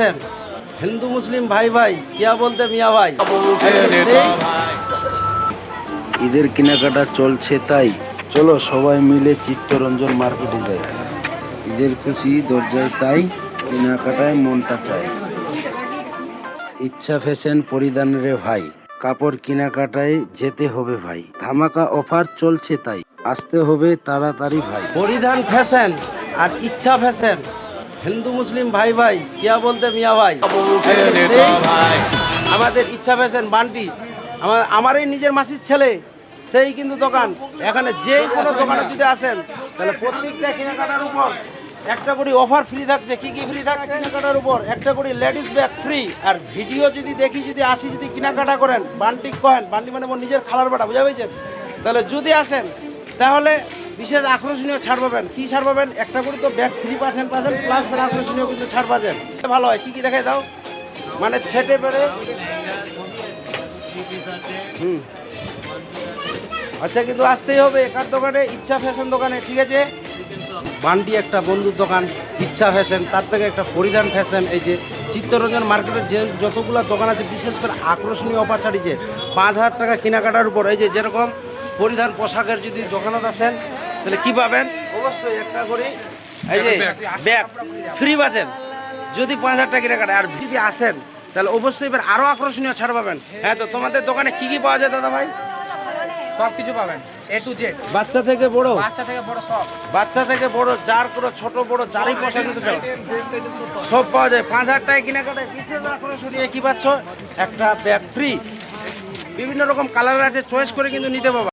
हिंदू मुस्लिम भाई भाई क्या बोलते मियाँ भाई ঈদের কেনাকাটা চলছে, তাই চলো সবাই মিলে চিত্তরঞ্জন মার্কেটে যাই। ঈদের খুশি দরজায়, তাই কেনাকাটায় মনটা চায়। ইচ্ছা ফ্যাশন পরিধান রে ভাই, কাপড় কেনাকাটায় যেতে হবে ভাই। ধামাকা অফার চলছে, তাই আসতে হবে তাড়াতাড়ি ভাই। পরিধান ফ্যাশন আর ইচ্ছা ফ্যাশন হিন্দু মুসলিম ভাই ভাই क्या बोलते মিয়া ভাই আমাদের ইচ্ছা ফ্যাশন বান্টি আমারই নিজের মাসির ছেলে, সেই কিন্তু দোকান। এখানে যে কোনো দোকানে যদি আসেন তাহলে প্রত্যেকটা কেনাকাটার উপর একটা করে অফার ফ্রি থাকছে। কি কি ফ্রি থাকছে? কেনাকাটার উপর একটা করে লেডিস ব্যাগ ফ্রি। আর ভিডিও যদি দেখি, যদি আসি, যদি কেনাকাটা করেন, বান্টি কয়েন, বান্টি মানে মোর নিজের খালার বাটা, বুঝা পেয়েছেন? তাহলে যদি আসেন তাহলে বিশেষ আকর্ষণীয় ছাড় পাবেন। কি ছাড় পাবেন? একটা করে তো ব্যাগ ফ্রি পাচ্ছেন প্লাস আকর্ষণীয় কিন্তু ছাড় পাচ্ছেন। ভালো হয়। কি কি দেখাই দাও, মানে ছেটে পেড়ে। আচ্ছা, কিন্তু আসতেই হবে একার দোকানে, ইচ্ছা ফ্যাশন দোকানে, ঠিক আছে? বান্টি একটা বন্ধুর দোকান, ইচ্ছা ফ্যাশন, তার থেকে একটা পরিধান ফ্যাশন। এই যে চিত্তরঞ্জন মার্কেটের যে যতগুলো দোকান আছে, বিশেষ করে আকর্ষণীয় অফার ছাড়িয়েছে 5,000 টাকা কেনাকাটার উপর। এই যে যেরকম পরিধান পোশাকের যদি দোকানত আসেন তাহলে কি পাবেন? অবশ্যই একটা করে এই যে ব্যাগ ফ্রি পাচ্ছেন যদি 5,000 টাকা কেনাকাটা। আর যদি আসেন তাহলে অবশ্যই এবার আরও আকর্ষণীয় ছাড় পাবেন। হ্যাঁ, তো তোমাদের দোকানে কি কি পাওয়া যায় দাদা ভাই? সব কিছু পাবেন, A to Z, বাচ্চা থেকে বড়, বাচ্চা থেকে বড় সব। বাচ্চা থেকে বড়, যার কোনো ছোট বড় যারই পোশাক নিতে চাও সব পাওয়া যায়। 5,000 টাকা কেনাকাটায় বিশেষ আকর্ষণীয় কি পাচ্ছ? একটা ব্যাগ ফ্রি। বিভিন্ন রকম কালার আছে, চয়েস করে কিন্তু নিতে পারবা।